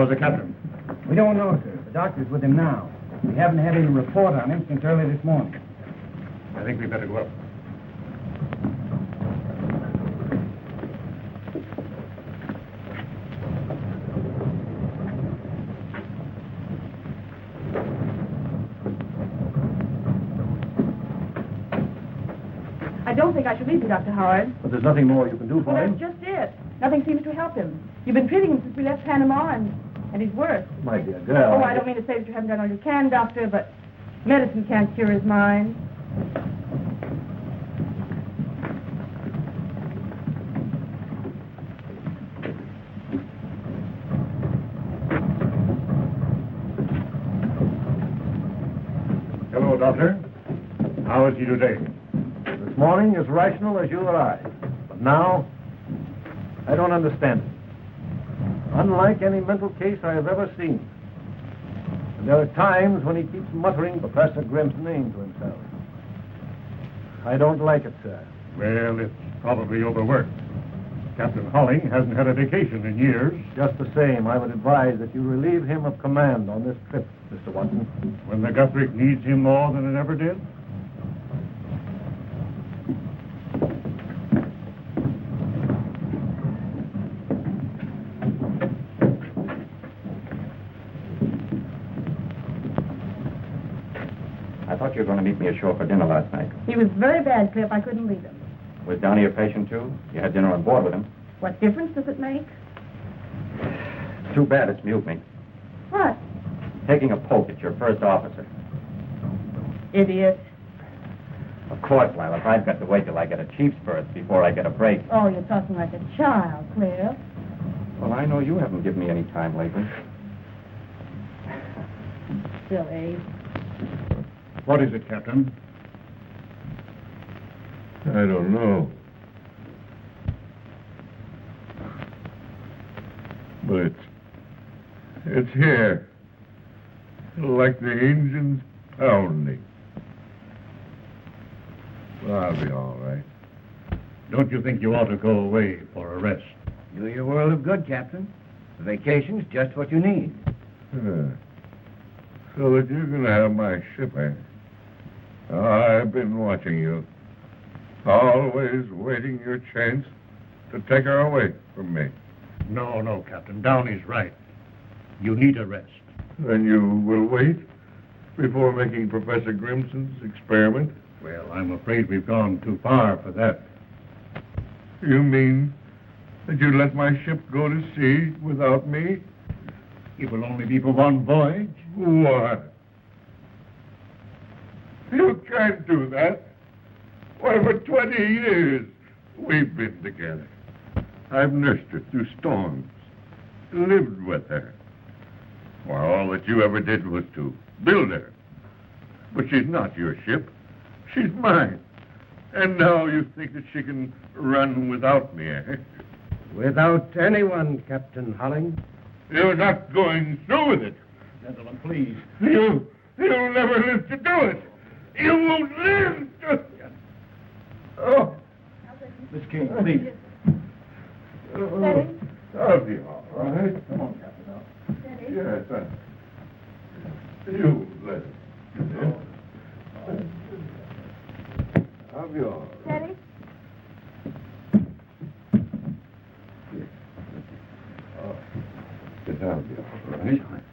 How's the captain? We don't know, sir. The doctor's with him now. We haven't had any report on him since early this morning. I think we better go up. I don't think I should leave you, Dr. Howard. But there's nothing more you can do for Well, him. that's just it. Nothing seems to help him. You've been treating him since we left Panama, and he's worse. My dear girl. Oh, I don't mean to say that you haven't done all you can, Doctor, but medicine can't cure his mind. Hello, Doctor. How is he today? This morning as rational as you or I. But now, I don't understand it. Unlike any mental case I have ever seen. And there are times when he keeps muttering Professor Grimm's name to himself. I don't like it, sir. Well, it's probably overworked. Captain Holling hasn't had a vacation in years. Just the same, I would advise that you relieve him of command on this trip, Mr. Watson. When the Guthrie needs him more than it ever did? I thought you were going to meet me ashore for dinner last night. He was very bad, Cliff. I couldn't leave him. Was Downey a patient, too? You had dinner on board with him. What difference does it make? It's too bad it's mutiny. What? Taking a poke at your first officer. Idiot. Of course, Lilac. I've got to wait till I get a chief's berth before I get a break. Oh, you're talking like a child, Cliff. Well, I know you haven't given me any time lately. Silly. What is it, Captain? I don't know. But it's here. Like the engines pounding. Well, I'll be all right. Don't you think you ought to go away for a rest? Do your world of good, Captain. The vacation's just what you need. So that you're going to have my ship, eh? I've been watching you. Always waiting your chance to take her away from me. No, Captain. Downey's right. You need a rest. Then you will wait before making Professor Grimson's experiment? Well, I'm afraid we've gone too far for that. You mean that you let my ship go to sea without me? It will only be for one voyage. What? You can't do that. Why, for 20 years we've been together. I've nursed her through storms, lived with her. Why, all that you ever did was to build her. But she's not your ship. She's mine. And now you think that she can run without me, eh? Without anyone, Captain Holling. You're not going through with it. Gentlemen, please. You'll never live to do it. You won't live to... Oh. Miss King, please. Steady. I'll be all right. Come on, Captain. Steady. Yes, you let it. I'll be all right. Steady. Yes, I'll be all right.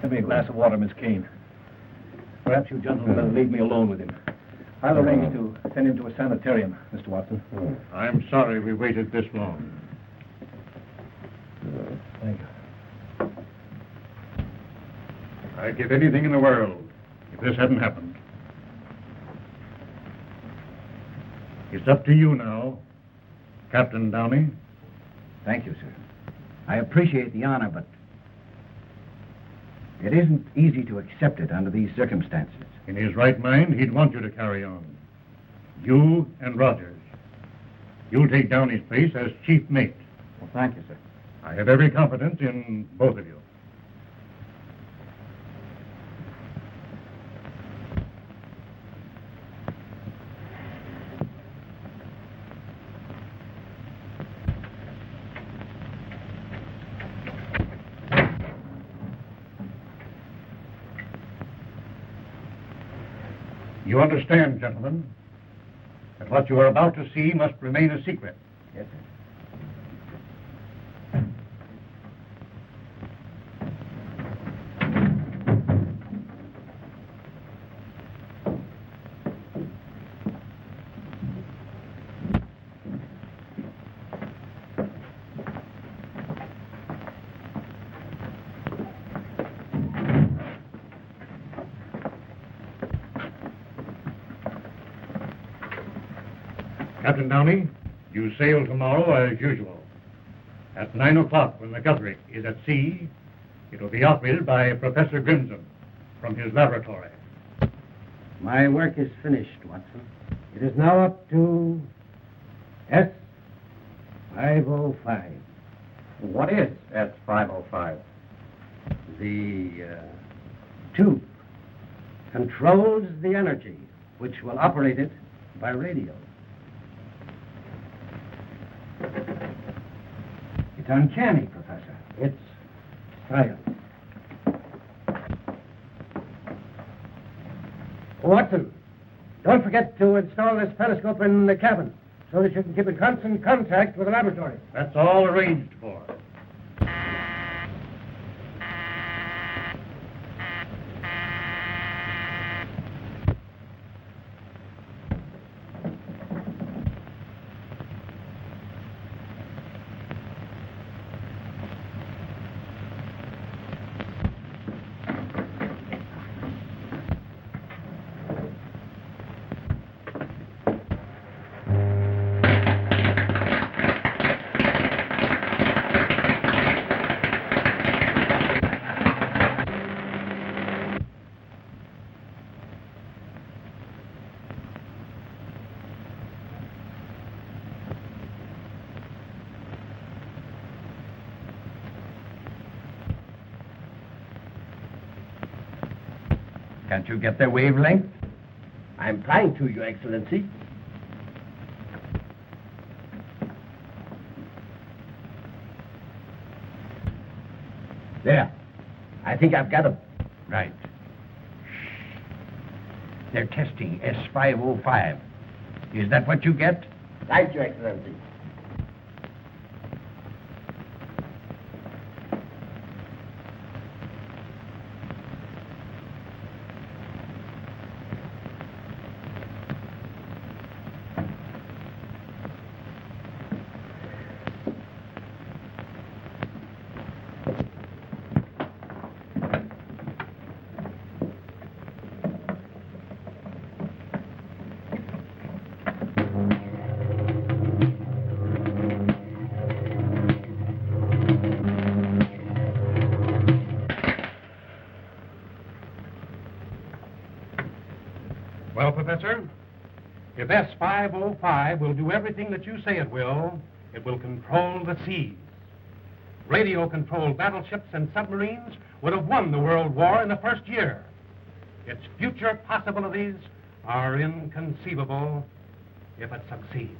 Give me a glass of water, Miss Kane. Perhaps you gentlemen better leave me alone with him. I'll arrange to send him to a sanitarium, Mr. Watson. I'm sorry we waited this long. Thank you. I'd give anything in the world if this hadn't happened. It's up to you now, Captain Downey. Thank you, sir. I appreciate the honor, but it isn't easy to accept it under these circumstances. In his right mind, he'd want you to carry on. You and Rogers. You'll take Downey's place as chief mate. Well, thank you, sir. I have every confidence in both of you. You understand, gentlemen, that what you are about to see must remain a secret. Yes, sir. Captain Downey, you sail tomorrow as usual. At 9 o'clock, when the Guthrie is at sea, it will be operated by Professor Grimson from his laboratory. My work is finished, Watson. It is now up to S505. What is S505? The tube controls the energy which will operate it by radio. It's uncanny, Professor. It's science. Watson, don't forget to install this periscope in the cabin so that you can keep in constant contact with the laboratory. That's all arranged for. Can't you get their wavelength? I'm trying to, Your Excellency. There. I think I've got them. Right. They're testing S505. Is that what you get? Right, Your Excellency. Well, Professor, if S505 will do everything that you say it will control the seas. Radio-controlled battleships and submarines would have won the World War in the first year. Its future possibilities are inconceivable if it succeeds.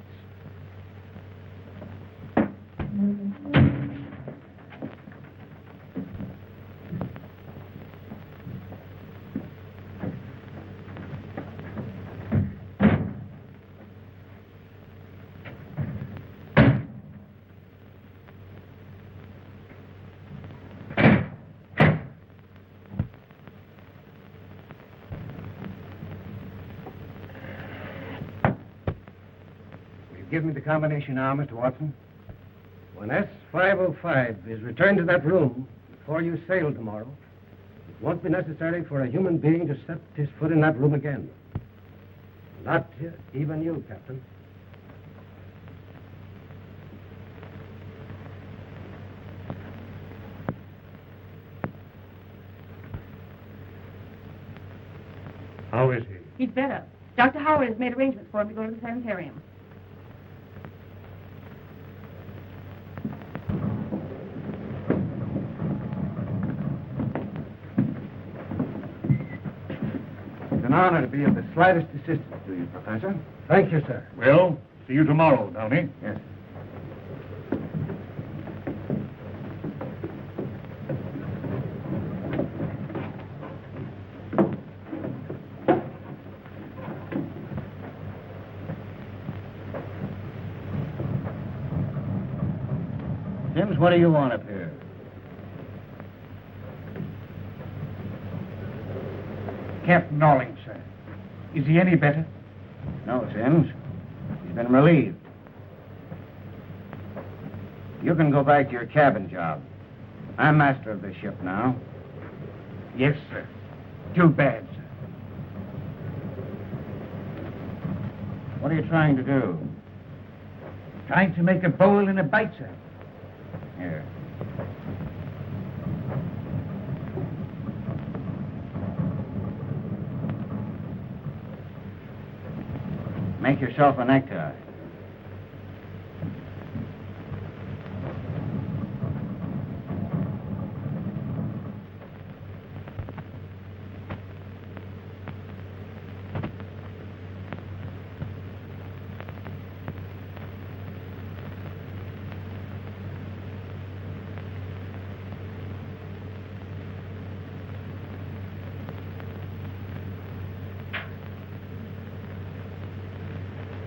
Give me the combination now, Mr. Watson. When S505 is returned to that room before you sail tomorrow, it won't be necessary for a human being to set his foot in that room again. Not even you, Captain. How is he? He's better. Dr. Howard has made arrangements for him to go to the sanitarium. It's an honor to be of the slightest assistance to you, Professor. Thank you, sir. Well, see you tomorrow, Downey. Yes. what do you want up here? Captain Holling, sir. Is he any better? No, Sims. He's been relieved. You can go back to your cabin job. I'm master of this ship now. Yes, sir. Too bad, sir. What are you trying to do? Trying to make a bowl and a bite, sir. Here. Make yourself a necktie.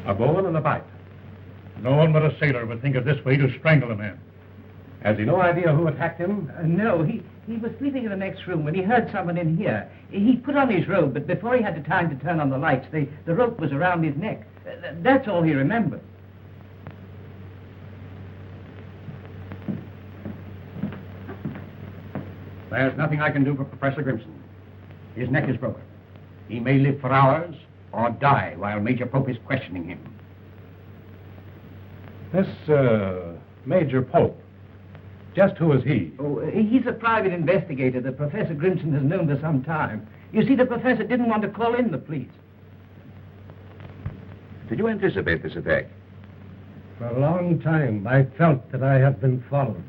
A bowl and a bite. No one but a sailor would think of this way to strangle a man. Has he no idea who attacked him? No, he was sleeping in the next room when he heard someone in here. He put on his robe, but before he had the time to turn on the lights, the rope was around his neck. That's all he remembered. There's nothing I can do for Professor Grimson. His neck is broken. He may live for hours or die while Major Pope is questioning him. This, Major Pope, just who is he? Oh, he's a private investigator that Professor Grimson has known for some time. You see, the professor didn't want to call in the police. Did you anticipate this attack? For a long time, I felt that I had been followed.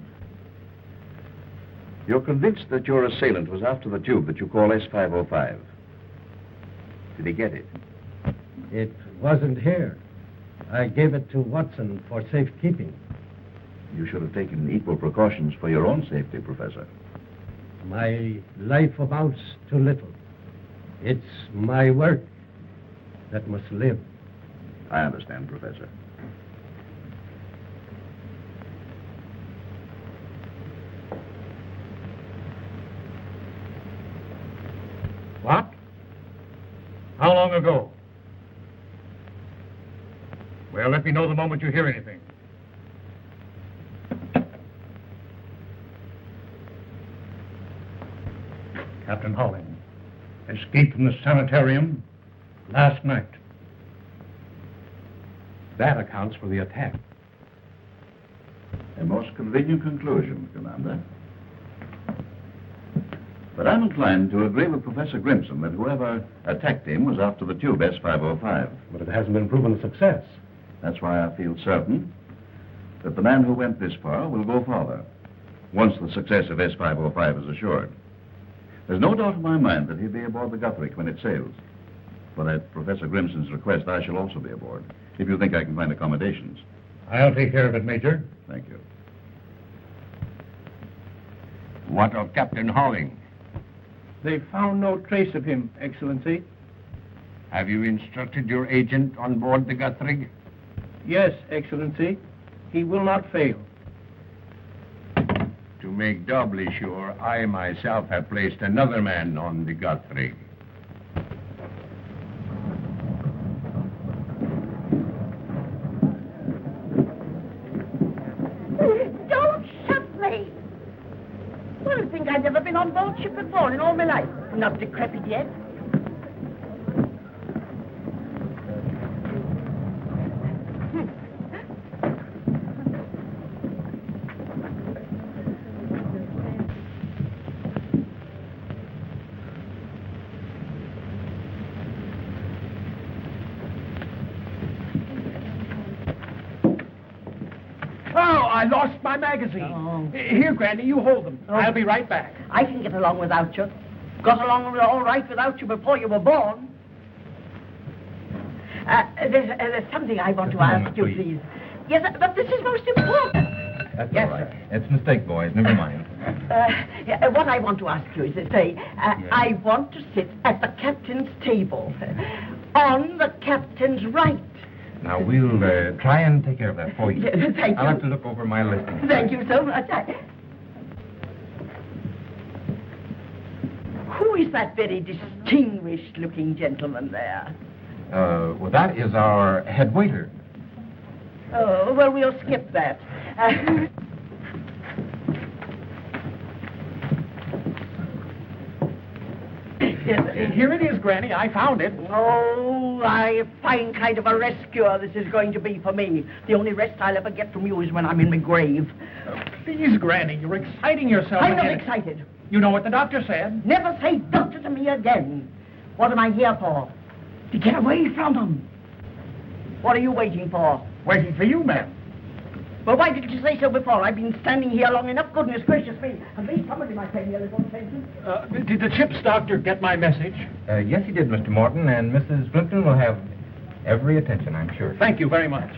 You're convinced that your assailant was after the tube that you call S505. Did he get it? It wasn't here. I gave it to Watson for safekeeping. You should have taken equal precautions for your own safety, Professor. My life amounts to little. It's my work that must live. I understand, Professor. What? How long ago? Well, let me know the moment you hear anything. Captain Holling escaped from the sanitarium last night. That accounts for the attack. A most convenient conclusion, Commander. But I'm inclined to agree with Professor Grimson that whoever attacked him was after the tube S505. But it hasn't been proven a success. That's why I feel certain that the man who went this far will go farther, once the success of S505 is assured. There's no doubt in my mind that he'll be aboard the Guthrie when it sails. But at Professor Grimson's request, I shall also be aboard, if you think I can find accommodations. I'll take care of it, Major. Thank you. What of Captain Holling? They found no trace of him, Excellency. Have you instructed your agent on board the Guthrie? Yes, Excellency. He will not fail. To make doubly sure, I myself have placed another man on the Guthrie. Don't shut me! Well, I think I've never been on board ship before in all my life. Not decrepit yet. I lost my magazine. Oh. Here, Granny, you hold them. I'll be right back. I can get along without you. Got along all right without you before you were born. There's something I want to ask you, please. Yes, but this is most important. That's Yes, all right. sir. It's a mistake, boys. Never mind. What I want to ask you is to say, I want to sit at the captain's table, on the captain's right. Now, we'll try and take care of that for you. Thank I'll you. have to look over my listing. Thank you so much. Who is that very distinguished-looking gentleman there? Well, that is our head waiter. Oh, well, we'll skip that. Here it is, Granny. I found it. Oh, a fine kind of a rescuer this is going to be for me. The only rest I'll ever get from you is when I'm in my grave. Please, Granny, you're exciting yourself. I'm not again. excited. You know what the doctor said. Never say doctor to me again. What am I here for? To get away from them. What are you waiting for? Waiting for you, ma'am. Well, why didn't you say so before? I've been standing here long enough. Goodness gracious me. At least somebody might pay me a little attention. Did the ship's doctor get my message? Yes, he did, Mr. Morton, and Mrs. Plimpton will have every attention, I'm sure. Thank you very much.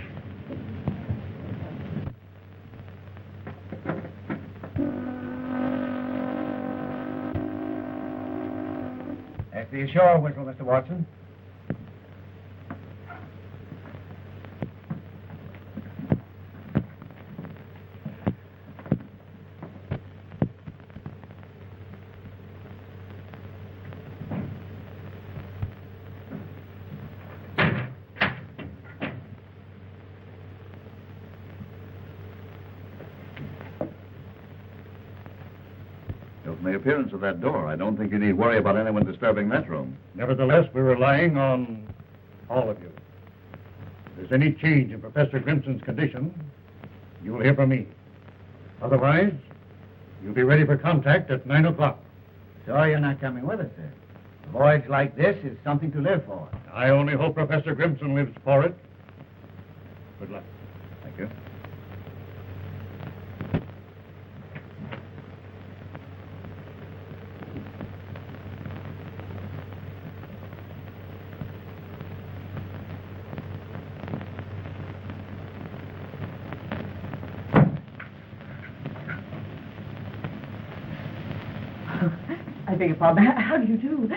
That's the ashore whistle, Mr. Watson. From the appearance of that door, I don't think you need worry about anyone disturbing that room. Nevertheless, we're relying on all of you. If there's any change in Professor Grimson's condition, you'll hear from me. Otherwise, you'll be ready for contact at 9 o'clock. Sorry you're not coming with us, sir. A voyage like this is something to live for. I only hope Professor Grimson lives for it. Good luck. Thank you. I beg your pardon. How do you do?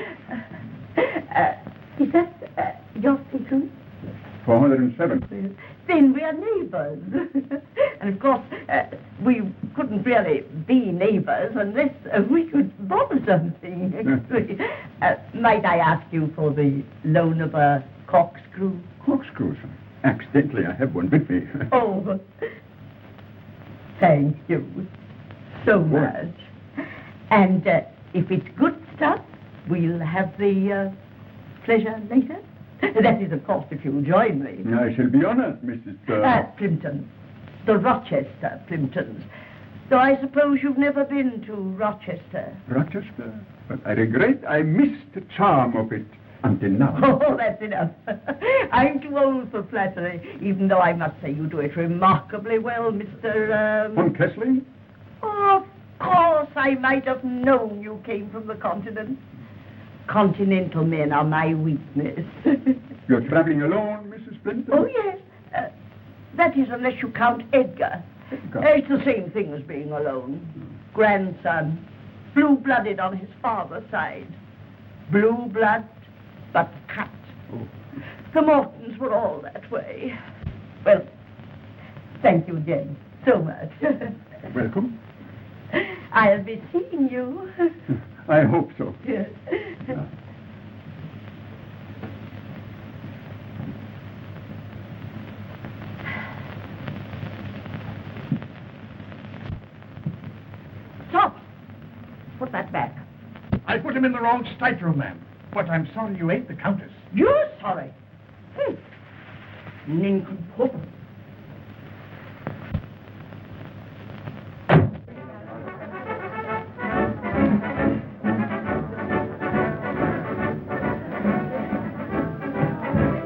Is that your secret? 407. Then we are neighbors. And of course, we couldn't really be neighbors unless we could bother something. Might I ask you for the loan of a corkscrew? Corkscrews. Accidentally, I have one with me. Oh, thank you so much. And if it's good stuff, we'll have the pleasure later. That is, of course, if you'll join me. I shall be honored, Mrs. Plimpton. The Rochester Plimptons. Though I suppose you've never been to Rochester. Rochester? But I regret I missed the charm of it until now. Oh, that's enough. I'm too old for flattery, even though I must say you do it remarkably well, Mr. Von Kessling? Oh, of course, I might have known you came from the continent. Continental men are my weakness. You're traveling alone, Mrs. Plimpton? Oh, yes. That is, unless you count Edgar. It's the same thing as being alone. Grandson, blue-blooded on his father's side. Blue blood, but cut. Oh. The Mortons were all that way. Well, thank you, Jen, so much. Welcome. I'll be seeing you. I hope so. Yes. Stop! Put that back. I put him in the wrong stateroom, ma'am. But I'm sorry you ate the Countess. You're sorry. Nincompoop.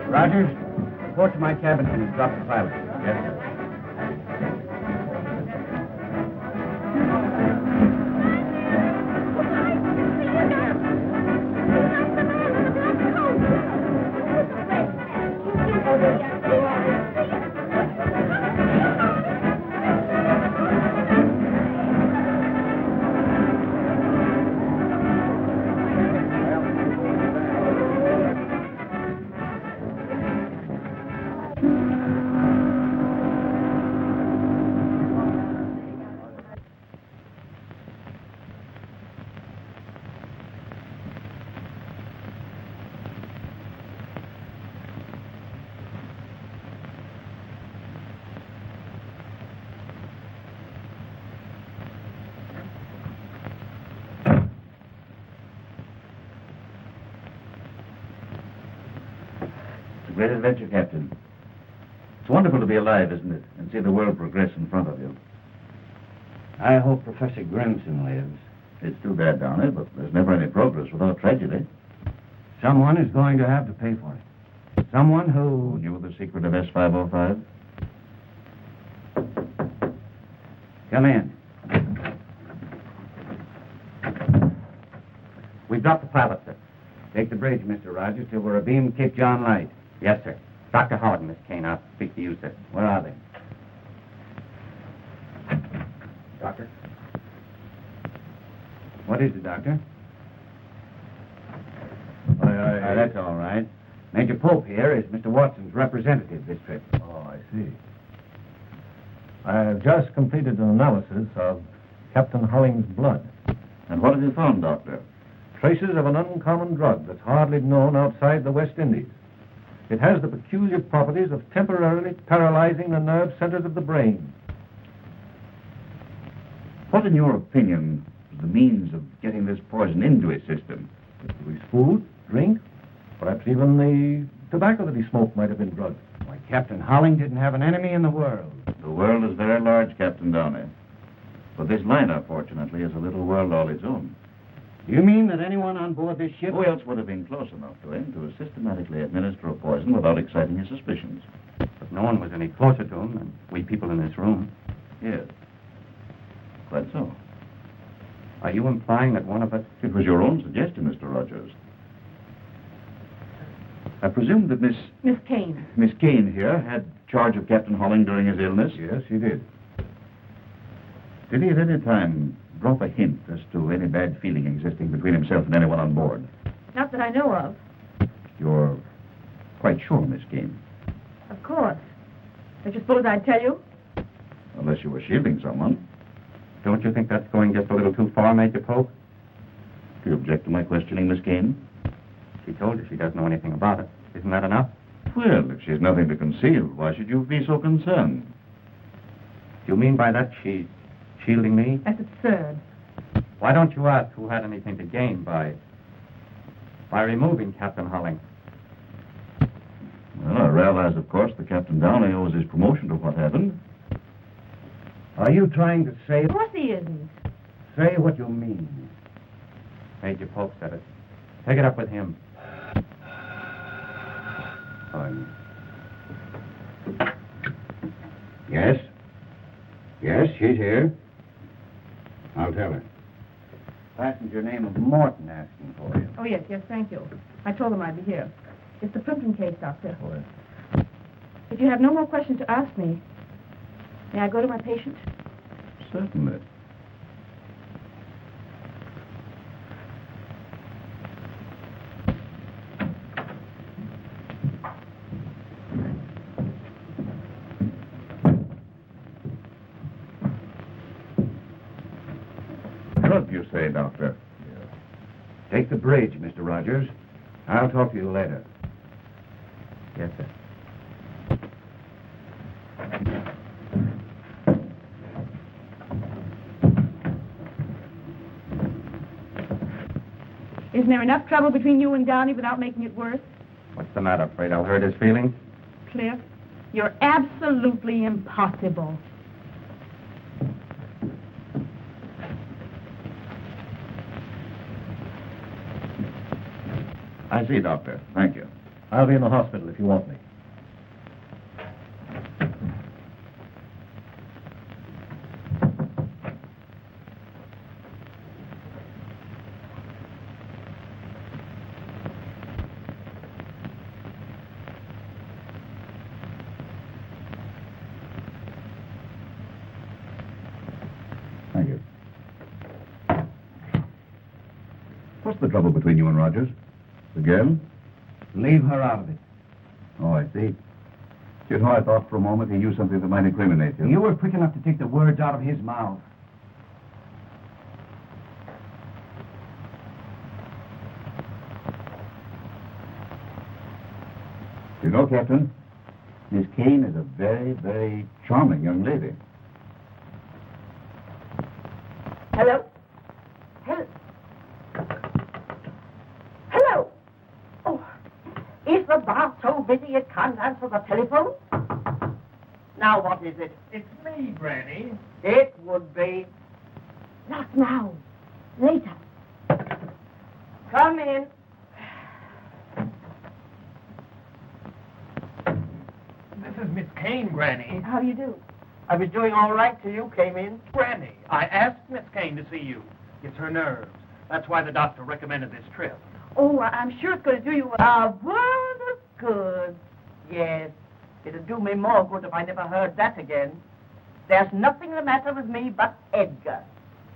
Rogers, report to my cabin and drop the pilot. Yes, sir. a great adventure, Captain. It's wonderful to be alive, isn't it? And see the world progress in front of you. I hope Professor Grimson lives. It's too bad, Downey, but there's never any progress without tragedy. Someone is going to have to pay for it. Someone Who who... knew the secret of S505? Come in. We've dropped the pilot, sir. Take the bridge, Mr. Rogers, till we're abeam Cape John Light. Yes, sir. Dr. Howard and Miss Kane, I'll speak to you, sir. Where are they? Doctor? What is it, Doctor? That's all right. Major Pope here is Mr. Watson's representative this trip. Oh, I see. I have just completed an analysis of Captain Holling's blood. And what have you found, Doctor? Traces of an uncommon drug that's hardly known outside the West Indies. It has the peculiar properties of temporarily paralyzing the nerve centers of the brain. What, in your opinion, is the means of getting this poison into his system? His food, drink, perhaps even the tobacco that he smoked might have been drugged. Why, Captain Holling didn't have an enemy in the world. The world is very large, Captain Downey. But this liner, fortunately, is a little world all its own. Do you mean that anyone on board this ship... Who else would have been close enough to him to systematically administer a poison without exciting his suspicions? But no one was any closer to him than we people in this room. Yes. Quite so. Are you implying that one of us... It was your own suggestion, Mr. Rogers. I presume that Miss Kane here had charge of Captain Holling during his illness? Yes, he did. Did he at any time drop a hint as to any bad feeling existing between himself and anyone on board? Not that I know of. You're quite sure, Miss Kane? Of course. Don't you suppose I'd tell you? Unless you were shielding someone. Don't you think that's going just a little too far, Major Pope? Do you object to my questioning, Miss Kane? She told you she doesn't know anything about it. Isn't that enough? Well, if she's nothing to conceal, why should you be so concerned? Do you mean by that she's shielding me? That's absurd. Why don't you ask who had anything to gain by removing Captain Holling? Well, I realize, of course, that Captain Downey owes his promotion to what happened. Are you trying to say... Of course he isn't. Say what you mean. Major Pope said it. Take it up with him. Yes? Yes, she's here. I'll tell her. Passenger name of Morton asking for you. Oh, yes, thank you. I told him I'd be here. It's the Plimpton case, Doctor. If you have no more questions to ask me, may I go to my patient? Certainly. Drug, you say, Doctor? Take the bridge, Mr. Rogers. I'll talk to you later. Yes, sir. Isn't there enough trouble between you and Downey without making it worse? What's the matter? Afraid I'll hurt his feelings? Cliff, you're absolutely impossible. I see, Doctor. Thank you. I'll be in the hospital if you want me. Thank you. What's the trouble between you and Rogers? The girl? Leave her out of it. Oh, I see. You know, I thought for a moment he knew something that might incriminate you. You were quick enough to take the words out of his mouth. You know, Captain, Miss Kane is a very, very charming young lady. Hello? Hello? Oh, is Is the bar so busy it can't answer the telephone? Now what is it? It's me, Granny. It would be. Not now. Later. Come in. This is Miss Kane, Granny. How do you do? I was doing all right till you came in. Granny, I asked Miss Kane to see you. It's her nerves. That's why the doctor recommended this trip. Oh, I'm sure it's going to do you well. A world of good. Yes. It'd do me more good if I never heard that again. There's nothing the matter with me but Edgar.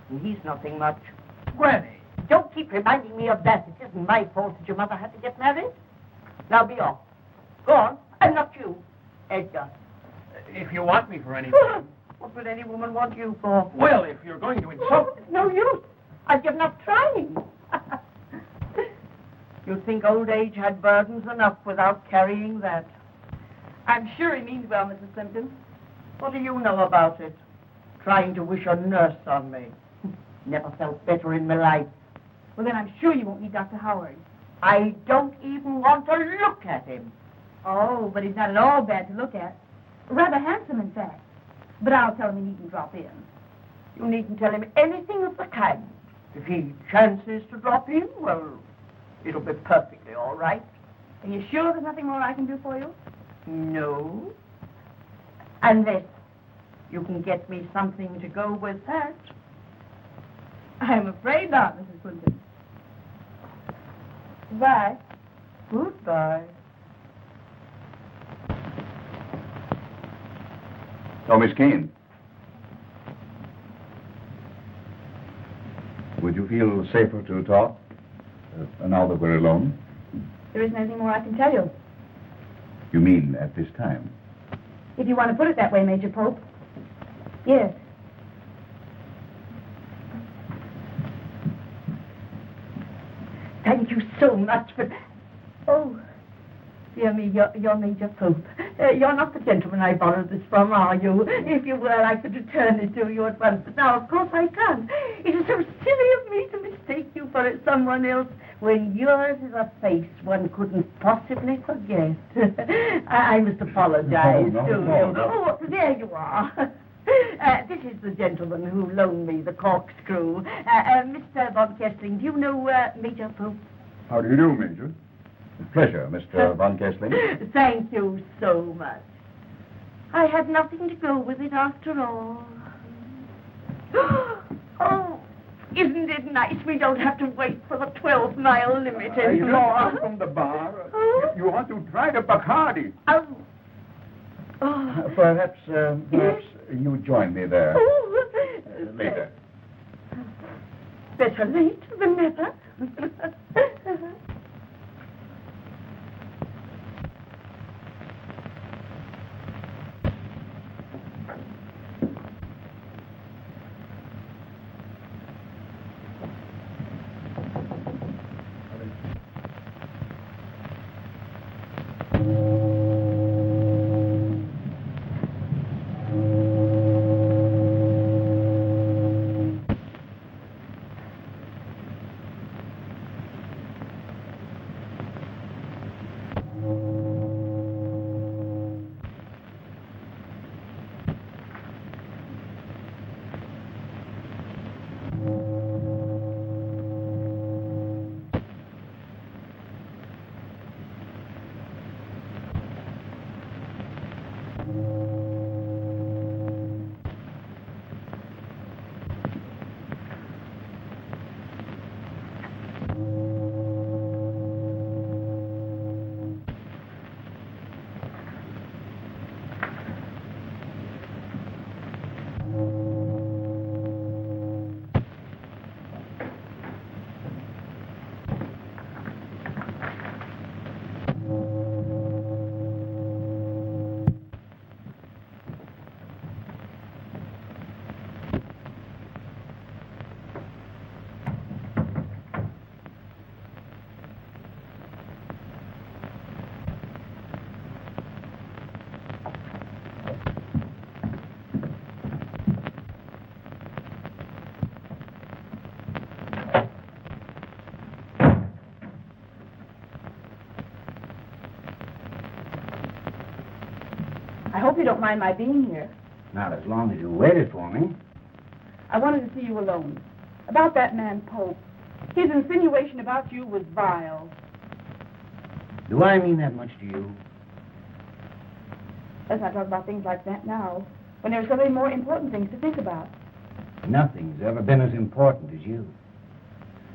And he's nothing much. Granny. Don't keep reminding me of that. It isn't my fault that your mother had to get married. Now be off. Go on. And not you, Edgar. If you want me for anything. What would any woman want you for? Well, if you're going to insult... It's no use. I've given up trying. You'd think old age had burdens enough without carrying that. I'm sure he means well, Mrs. Plimpton. What do you know about it? Trying to wish a nurse on me. Never felt better in my life. Well, then I'm sure you won't need Dr. Howard. I don't even want to look at him. Oh, but he's not at all bad to look at. Rather handsome, in fact. But I'll tell him he needn't drop in. You needn't tell him anything of the kind. If he chances to drop in, well, it'll be perfectly all right. Are you sure there's nothing more I can do for you? No. Unless you can get me something to go with that. I'm afraid not, Mrs. Plimpton. Goodbye. Goodbye. Oh, Miss Kane. Would you feel safer to talk now that we're alone? There isn't anything more I can tell you. You mean at this time? If you want to put it that way, Major Pope. Yes. Thank you so much for... Oh, dear me, you're Major Pope. You're not the gentleman I borrowed this from, are you? If you were, I could return it to you at once. But now, of course, I can't. It is so silly of me to mistake you for someone else when yours is a face one couldn't possibly forget. I must apologize to you. Oh, there you are. This is the gentleman who loaned me the corkscrew. Mr. Von Kessling, do you know Major Pope? How do you do, Major? Pleasure, Mr. Von Kessling. Thank you so much. I had nothing to go with it after all. Oh, isn't it nice we don't have to wait for the 12-mile limit anymore? From the bar. You want to try the Bacardi. Oh. Perhaps you join me there later. Better late than never. I hope you don't mind my being here. Not as long as you waited for me. I wanted to see you alone. About that man, Pope. His insinuation about you was vile. Do I mean that much to you? Let's not talk about things like that now, when there are so many more important things to think about. Nothing's ever been as important as you.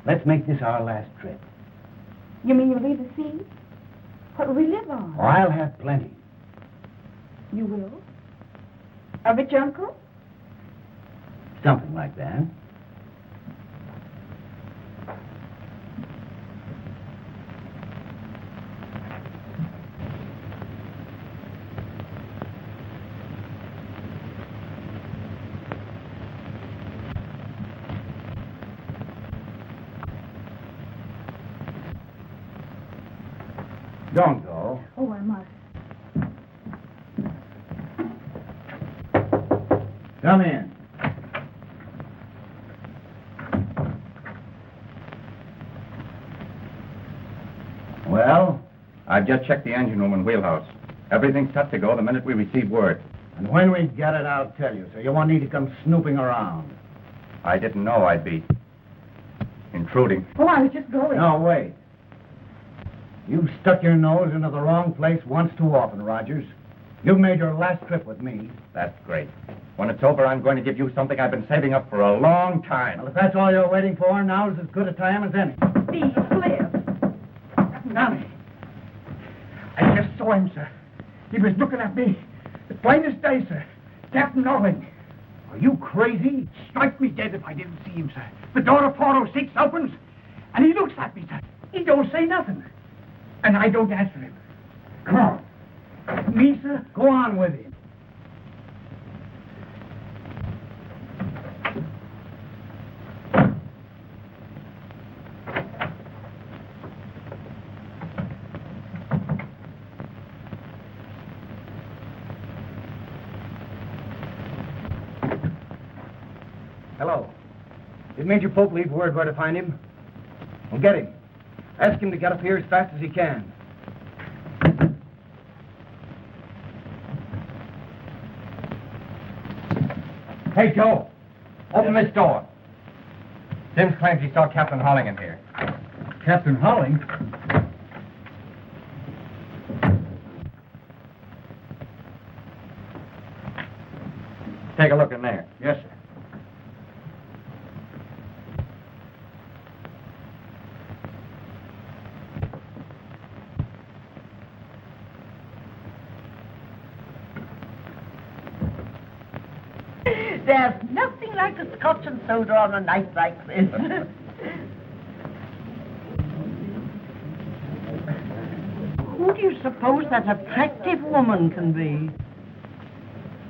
Let's make this our last trip. You mean you'll leave the sea? What will we live on? Oh, I'll have plenty. You will? A rich uncle? Something like that. Don't go. Oh, I must. Come in. Well? I've just checked the engine room and wheelhouse. Everything's set to go the minute we receive word. And when we get it, I'll tell you, so you won't need to come snooping around. I didn't know I'd be intruding. Oh, I was just going. No, wait. You've stuck your nose into the wrong place once too often, Rogers. You've made your last trip with me. That's great. When it's over, I'm going to give you something I've been saving up for a long time. Well, if that's all you're waiting for, now's as good a time as any. These live. Now, I just saw him, sir. He was looking at me. The plain as day, sir. Captain Holling. Are you crazy? Strike me dead if I didn't see him, sir. The door of 406 opens, and he looks at me, sir. He don't say nothing. And I don't answer him. Come on. Me, sir? Go on with him. Hello. Did Major Pope leave word where to find him? Well, get him. Ask him to get up here as fast as he can. Hey, Joe, open this door. Sims claims he saw Captain Holling in here. Captain Holling? Take a look in there. Yes, sir. There's nothing like a scotch and soda on a night like this. Who do you suppose that attractive woman can be?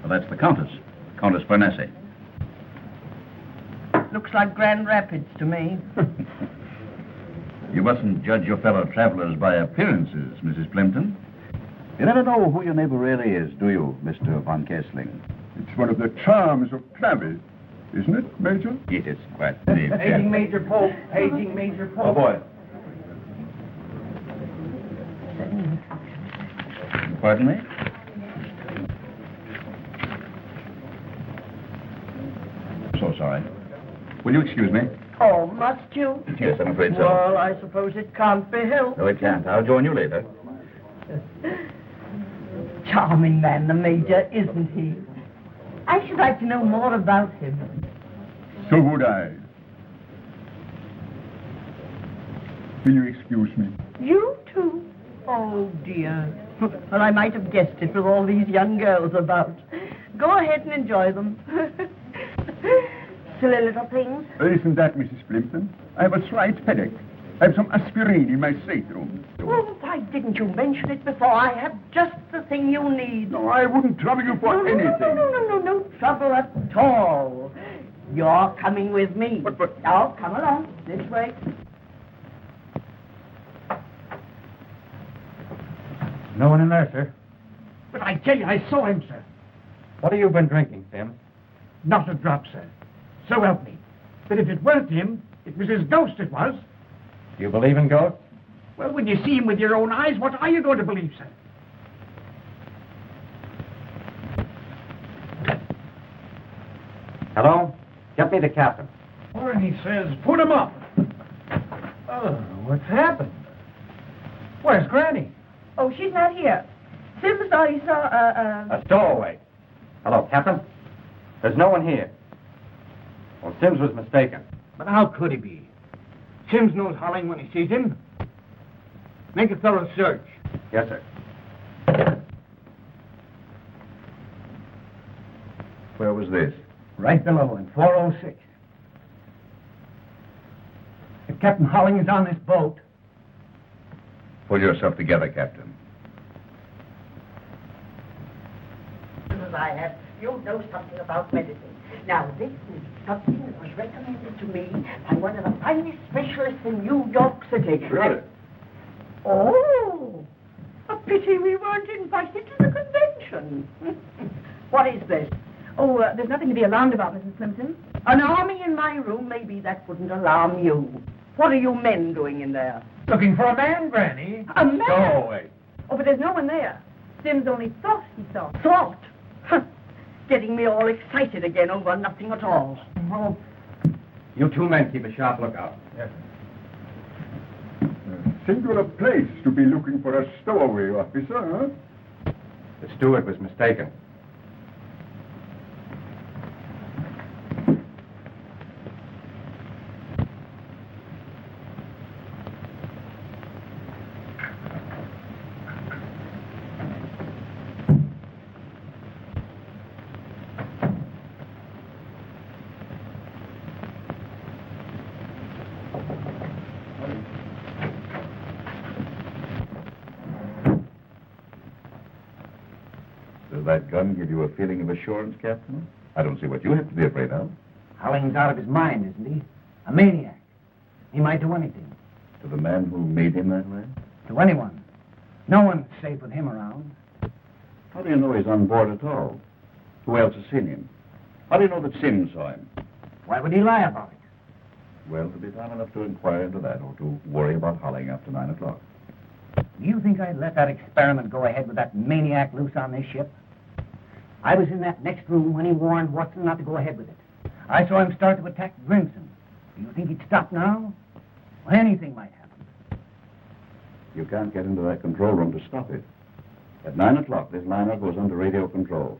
Well, that's the Countess. Countess Bernese. Looks like Grand Rapids to me. You mustn't judge your fellow travelers by appearances, Mrs. Plimpton. You never know who your neighbor really is, do you, Mr. von Kessling? It's one of the charms of travel, isn't it, Major? It is quite the Paging Major Pope. Paging Major Pope. Oh, boy. Pardon me? So sorry. Will you excuse me? Oh, must you? Yes, I'm afraid so. Well, I suppose it can't be helped. No, it can't. I'll join you later. Charming man, the Major, isn't he? I should like to know more about him. So would I. Will you excuse me? You too? Oh, dear. Well, I might have guessed it with all these young girls about. Go ahead and enjoy them. Silly little things. Isn't that, Mrs. Plimpton? I have a slight headache. I have some aspirin in my stateroom. Oh, why didn't you mention it before? I have just the thing you need. No, I wouldn't trouble you for anything. No trouble at all. You're coming with me. But... Now, come along. This way. No one in there, sir. But I tell you, I saw him, sir. What have you been drinking, Sims? Not a drop, sir. So help me. But if it weren't him, it was his ghost it was. Do you believe in ghosts? Well, when you see him with your own eyes, what are you going to believe, sir? Hello? Get me the captain. He says, put him up. Oh, what's happened? Where's Granny? Oh, she's not here. Sims thought he saw A stowaway. Hello, Captain? There's no one here. Well, Sims was mistaken. But how could he be? Sims knows Holling when he sees him. Make a thorough search. Yes, sir. Where was this? Right below in 406. If Captain Holling is on this boat... Pull yourself together, Captain. I have, you know something about medicine. Now, this is something that was recommended to me by one of the finest specialists in New York City. Really? Oh, a pity we weren't invited to the convention. What is this? Oh, there's nothing to be alarmed about, Mrs. Plimpton. An army in my room? Maybe that wouldn't alarm you. What are you men doing in there? Looking for a man, Granny. A man? Stowaway. Oh, but there's no one there. Sims only thought he saw. Thought? Getting me all excited again over nothing at all. Well, you two men keep a sharp lookout. Yes. Singular place to be looking for a stowaway officer, huh? The steward was mistaken. Does that gun give you a feeling of assurance, Captain? I don't see what you have to be afraid of. Holling's out of his mind, isn't he? A maniac. He might do anything. To the man who made him that way? To anyone. No one's safe with him around. How do you know he's on board at all? Who else has seen him? How do you know that Sims saw him? Why would he lie about it? Well, to be time enough to inquire into that, or to worry about Holling after 9 o'clock. Do you think I'd let that experiment go ahead with that maniac loose on this ship? I was in that next room when he warned Watson not to go ahead with it. I saw him start to attack Grimson. Do you think he'd stop now? Well, anything might happen. You can't get into that control room to stop it. At 9 o'clock, this liner goes under radio control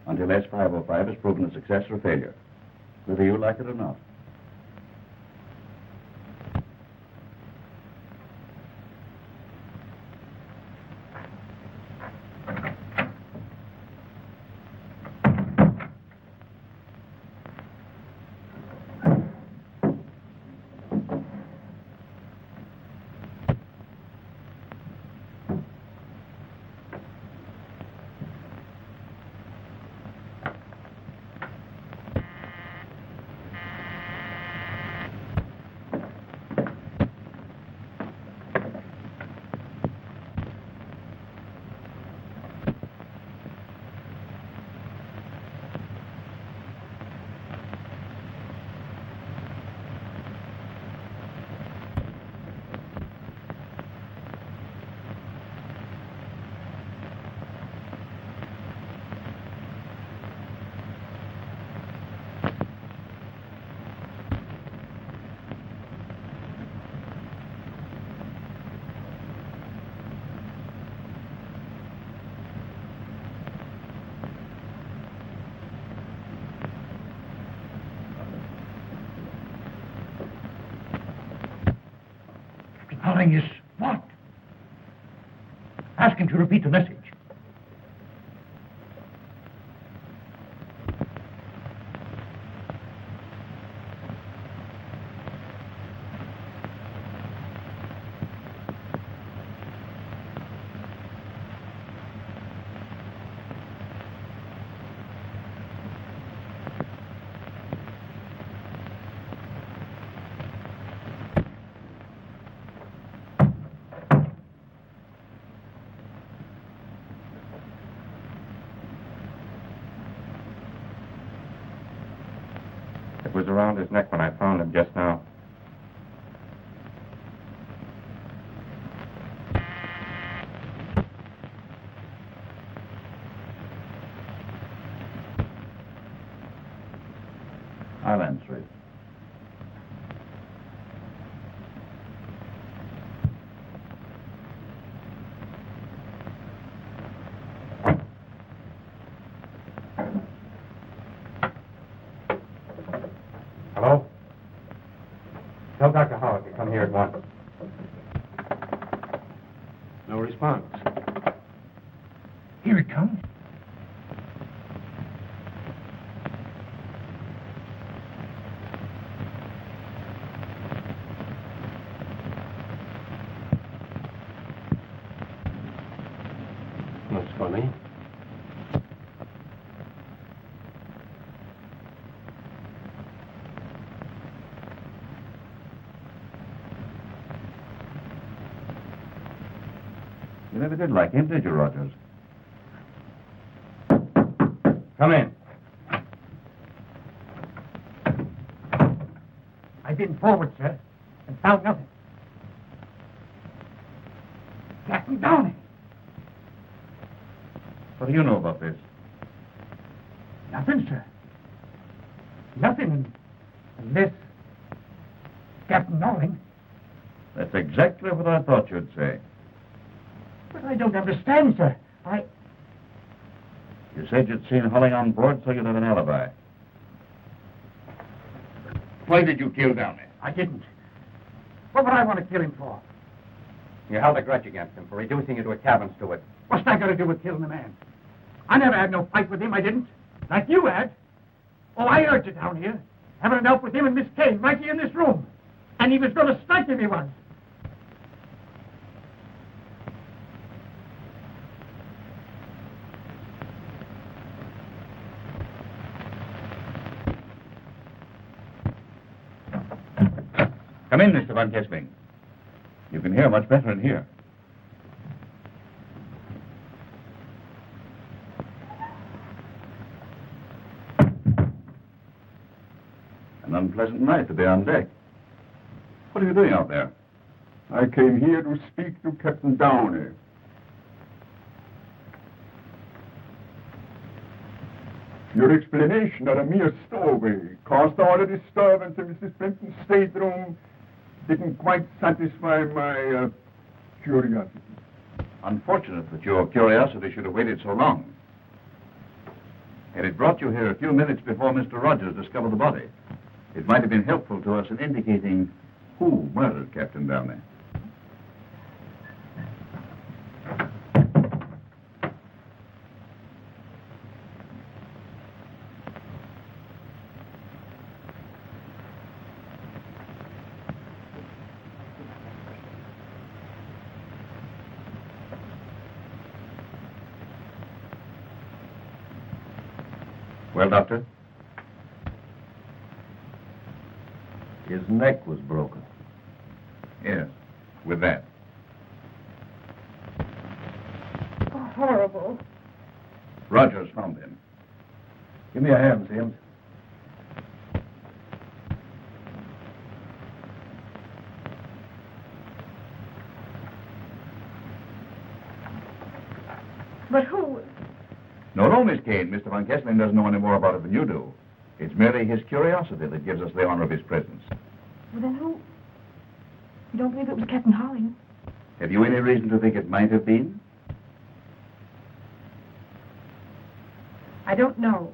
until S505 is proven a success or failure, whether you like it or not. Holling is what? Ask him to repeat the message. It was around his neck when I found him just now. I'll answer it. Hello? Tell Dr. Holling to come here at once. No response. Here it comes. That's funny. You never did like him, did you, Rogers? Come in. I've been forward, sir, and found nothing. Captain Downey. What do you know about this? Nothing, sir. Nothing unless Captain Holling. That's exactly what I thought you'd say. But I don't understand, sir. You said you'd seen Holling on board, so you'd have an alibi. Why did you kill Downey? I didn't. What would I want to kill him for? You held a grudge against him for reducing you to a cabin steward. What's that got to do with killing the man? I never had no fight with him, I didn't. Like you had. Oh, I heard you down here, having it out with him and Miss Kane right here in this room. And he was going to strike him, he was. Come in, Mr. Van Kessling. You can hear much better in here. An unpleasant night to be on deck. What are you doing out there? I came here to speak to Captain Downey. Your explanation are a mere stowaway. Caused all the disturbance in Mrs. Plimpton's stateroom. Didn't quite satisfy my curiosity. Unfortunate that your curiosity should have waited so long. Had it brought you here a few minutes before Mr. Rogers discovered the body, it might have been helpful to us in indicating who murdered Captain Downey. Well, Doctor? His neck was broken. Yes, with that. Oh, horrible. Rogers found him. Give me a hand, Sims. But who? No, Miss Kane. Mr. Van Kessling doesn't know any more about it than you do. It's merely his curiosity that gives us the honor of his presence. Well, then who? You don't believe it was Captain Holling? Have you any reason to think it might have been? I don't know.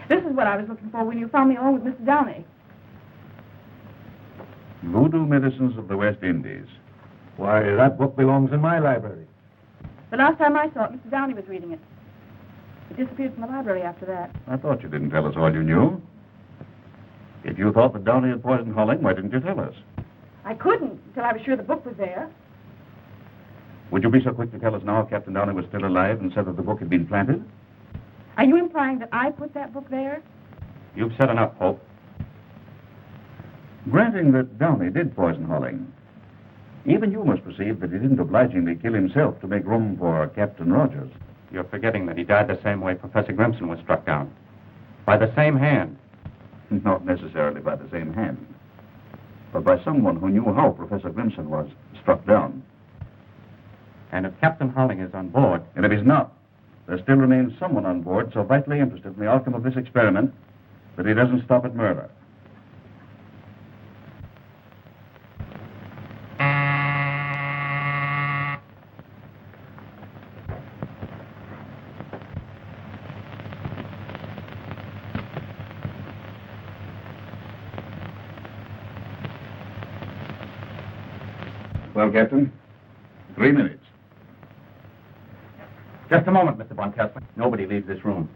This is what I was looking for when you found me along with Mr. Downey. Voodoo Medicines of the West Indies. Why, that book belongs in my library. The last time I saw it, Mr. Downey was reading it. It disappeared from the library after that. I thought you didn't tell us all you knew. If you thought that Downey had poisoned Holling, why didn't you tell us? I couldn't until I was sure the book was there. Would you be so quick to tell us now if Captain Downey was still alive and said that the book had been planted? Are you implying that I put that book there? You've said enough, Pope. Granting that Downey did poison Holling, even you must perceive that he didn't obligingly kill himself to make room for Captain Rogers. You're forgetting that he died the same way Professor Grimson was struck down. By the same hand. Not necessarily by the same hand, but by someone who knew how Professor Grimson was struck down. And if Captain Holling is on board... And if he's not, there still remains someone on board so vitally interested in the outcome of this experiment that he doesn't stop at murder. Well, Captain, 3 minutes. Just a moment, Mr. Von Kessler. Nobody leaves this room.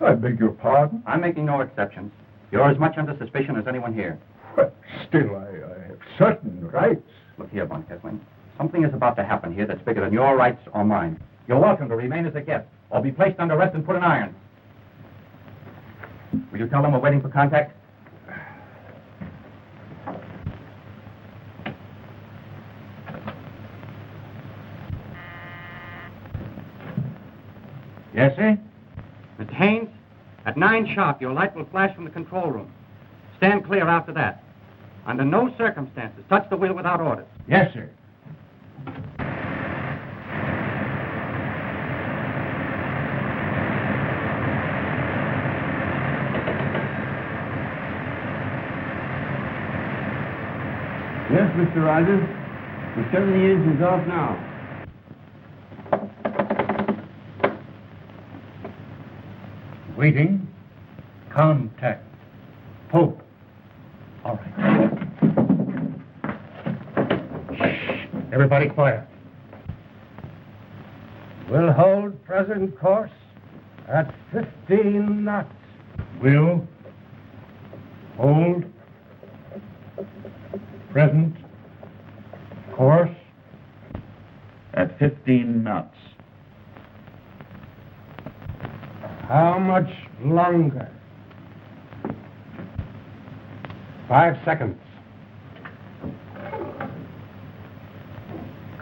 I beg your pardon? I'm making no exceptions. You're as much under suspicion as anyone here. But still, I have certain rights. Look here, Von Kessler. Something is about to happen here that's bigger than your rights or mine. You're welcome to remain as a guest, or be placed under arrest and put in irons. Will you tell them we're waiting for contact? Yes, sir? Mr. Haynes, at 9 sharp, your light will flash from the control room. Stand clear after that. Under no circumstances, touch the wheel without orders. Yes, sir. Yes, Mr. Rogers. We're shutting the engines off now. Waiting. Contact. Hold. All right. Shh. Everybody quiet. We'll hold present course at 15 knots. Will. Hold. Present. Course. At 15 knots. How much longer? 5 seconds.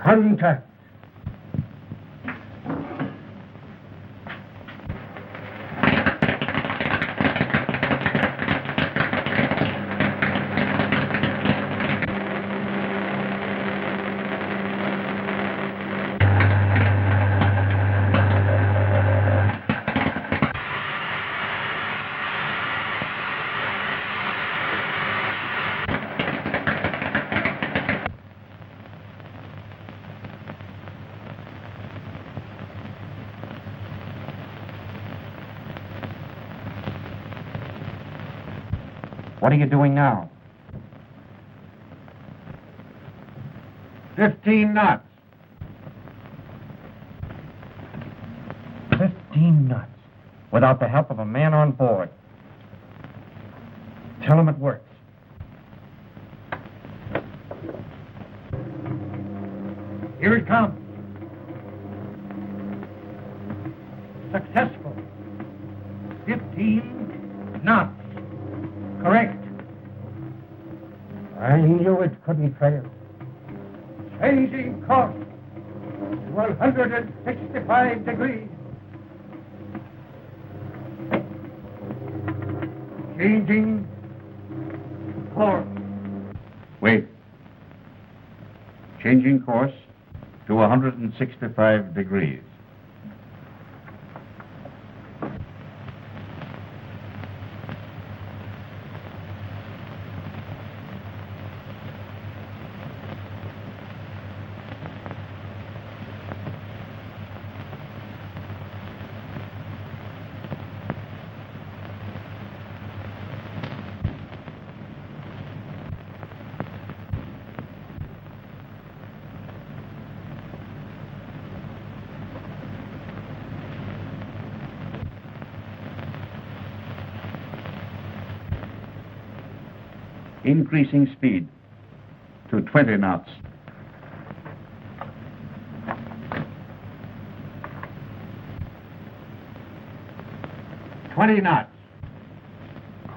Contact. What are you doing now? 15 knots. 15 knots. Without the help of a man on board. Tell him it works. Here it comes. Successful. 15 knots. Correct. I knew it couldn't fail. Changing course to 165 degrees. Changing course. Wait. Changing course to 165 degrees. Increasing speed to 20 knots. $20 knots.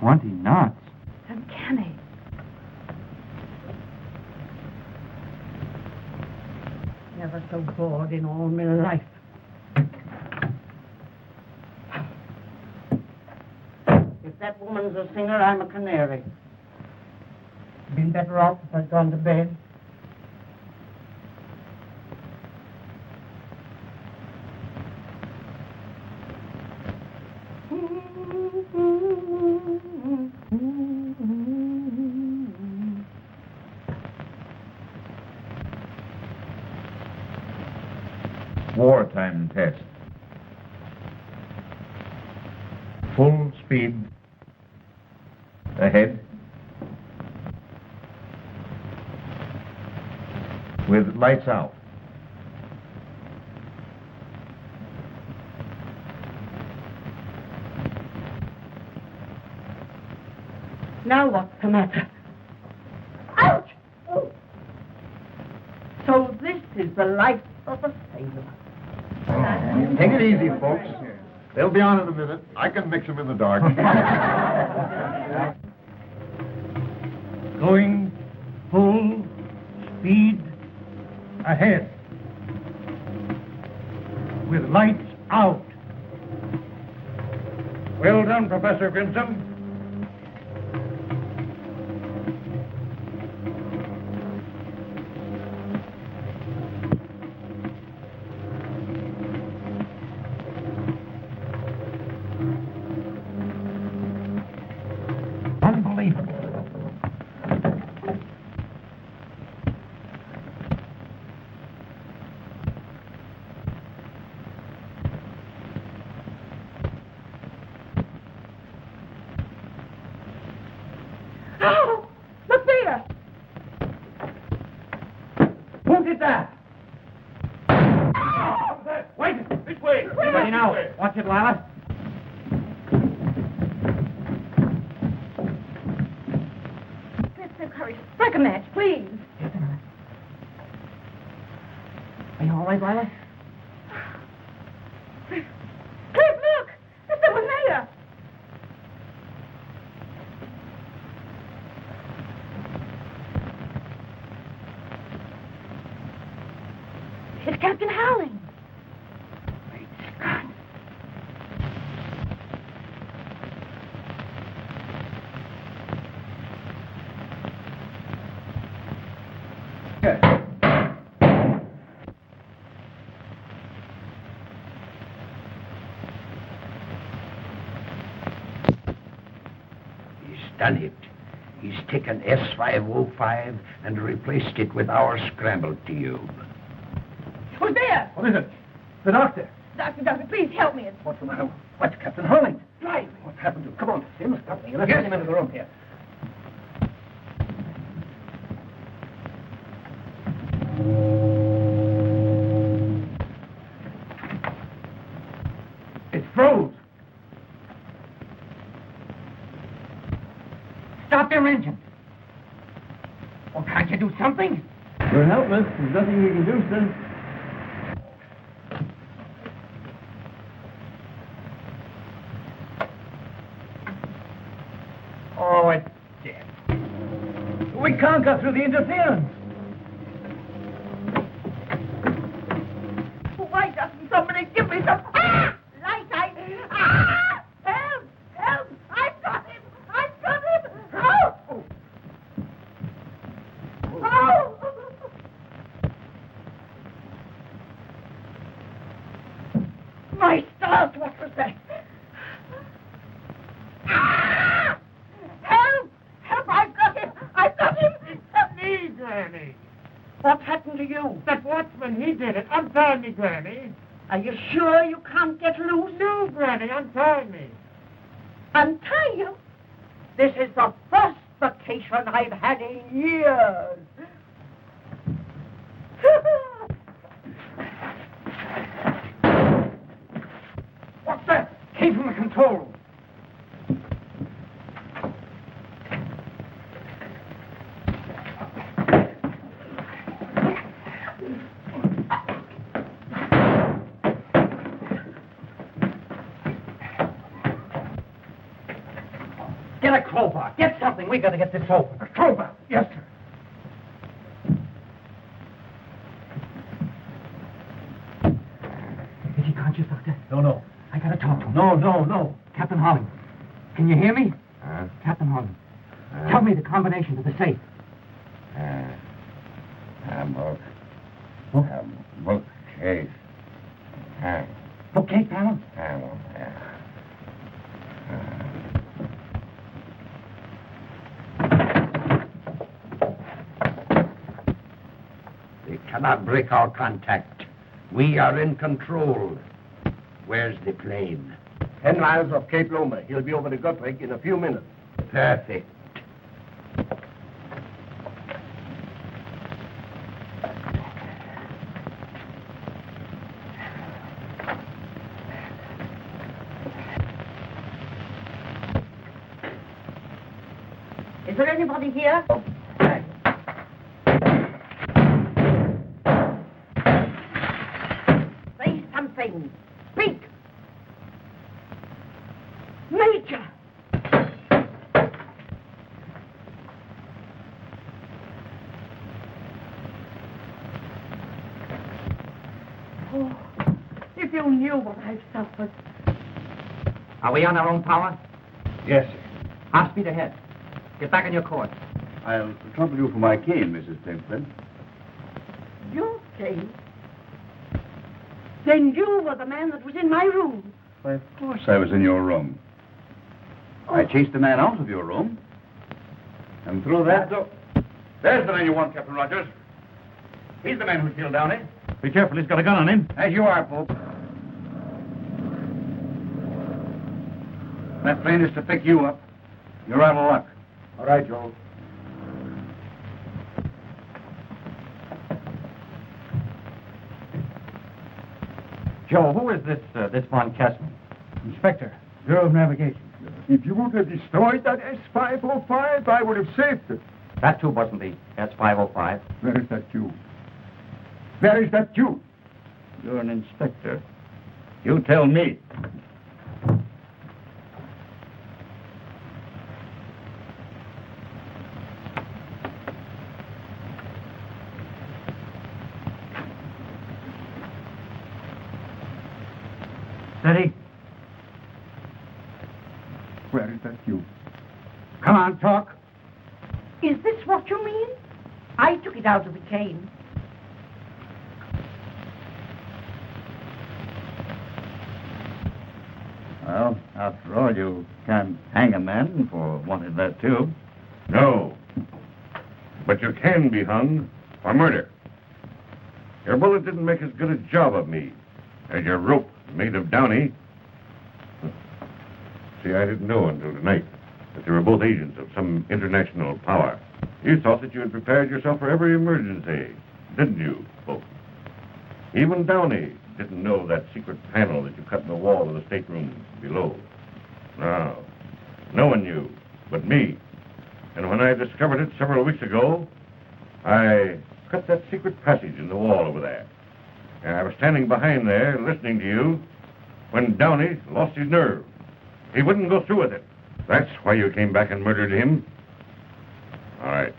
20 knots? Uncanny. Never so bored in all my life. If that woman's a singer, I'm a canary. Been better off if I'd gone to bed. Wartime test. Full speed ahead with lights out. Now what's the matter? Ouch! Oh. So this is the life of a sailor. Take it easy, folks. They'll be on in a minute. I can mix them in the dark. Going full speed ahead. With lights out. Well done, Professor Grimson. Oh, look there! Who did that? Wait! This way! Ready now. Watch it, Lila. Let's have courage. Strike a match, please. Are you all right, Lila? Cliff, look! There's someone there! It's Captain Holling. Great Scott. He's done it. He's taken S505 and replaced it with our scrambled tube. Who's there? What is it? The doctor. Doctor, please help me. What's the matter? What's Captain Holling? Drive. What's happened to him? Come on, Sims. Help me. Let's get him into the room here. It's froze. Stop their engine. Well, can't you do something? We're helpless. There's nothing we can do, sir. Oh, it's dead. We can't go through the interference. Why doesn't somebody give me some... Ah! Light! Ah! Help! Help! I've got him! I've got him! Help! Oh! My stars, what was that? Ah! Help! Help! I've got him! I've got him! Help me, Granny. What happened to you? That watchman, he did it. Untie me, Granny. Are you sure you can't get loose? No, Granny, untie me. Untie you? This is the first vacation I've had in years. What's that? Came from the control room. Get a crowbar. Get something. We got to get this open. A crowbar. Yes, sir. Is he conscious, Doctor? No. I got to talk to him. No. Captain Holling. Can you hear me? Captain Holling, tell me the combination to the safe. Bookcase. Bookcase panel? They cannot break our contact. We are in control. Where's the plane? 10 miles off Cape Loma. He'll be over the Guthrie in a few minutes. Perfect. Is there anybody here? Say something. Speak. Major. Oh, if you knew what I've suffered. Are we on our own power? Yes, sir. Half speed ahead. Get back on your course. I'll trouble you for my cane, Mrs. Pimpton. Your cane? Then you were the man that was in my room. Why, of course I was in your room. I chased the man out of your room. And through that door... There's the man you want, Captain Rogers. He's the man who killed Downey. Be careful, he's got a gun on him. As you are, Pope. That plane is to pick you up. You're out of luck. All right, Joe. Joe, who is this Von Kessman? Inspector, Bureau of Navigation. If you would have destroyed that S-505, I would have saved it. That tube wasn't the S-505. Where is that tube? Where is that tube? You're an inspector. You tell me. Steady. Where is that tube? Come on, talk. Is this what you mean? I took it out of the cane. Well, after all, you can't hang a man for wanting that tube. No. But you can be hung for murder. Your bullet didn't make as good a job of me as your rope made of Downey. See, I didn't know until tonight that they were both agents of some international power. You thought that you had prepared yourself for every emergency, didn't you, folks? Even Downey didn't know that secret panel that you cut in the wall of the stateroom below. No, no one knew but me. And when I discovered it several weeks ago, I cut that secret passage in the wall over there. And I was standing behind there listening to you when Downey lost his nerve. He wouldn't go through with it. That's why you came back and murdered him. All right.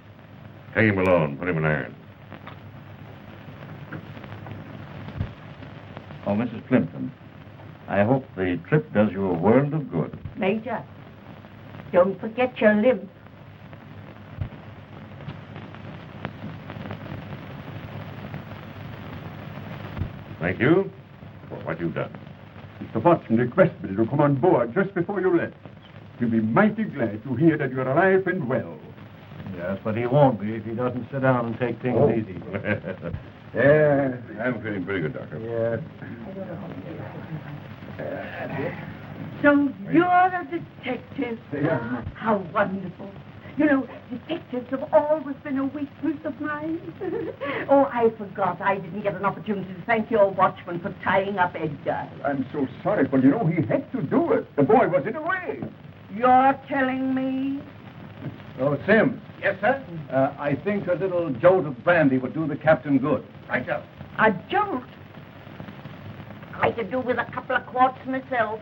Take him alone. Put him in irons. Oh, Mrs. Plimpton, I hope the trip does you a world of good. Major, don't forget your limp. Thank you for what you've done. Mr. Watson requested me to come on board just before you left. He'll be mighty glad to hear that you're alive and well. Yes, but he won't be if he doesn't sit down and take things easy. Yeah, I'm feeling pretty good, Doctor. Yes. So you're a detective. How wonderful. You know, detectives have always been a weakness of mine. Oh, I forgot. I didn't get an opportunity to thank your watchman for tying up Edgar. I'm so sorry, but you know, he had to do it. The boy was in a way. You're telling me? Oh, Sim. Yes, sir? I think a little jolt of brandy would do the captain good. Right, sir. A jolt? I could do with a couple of quarts myself.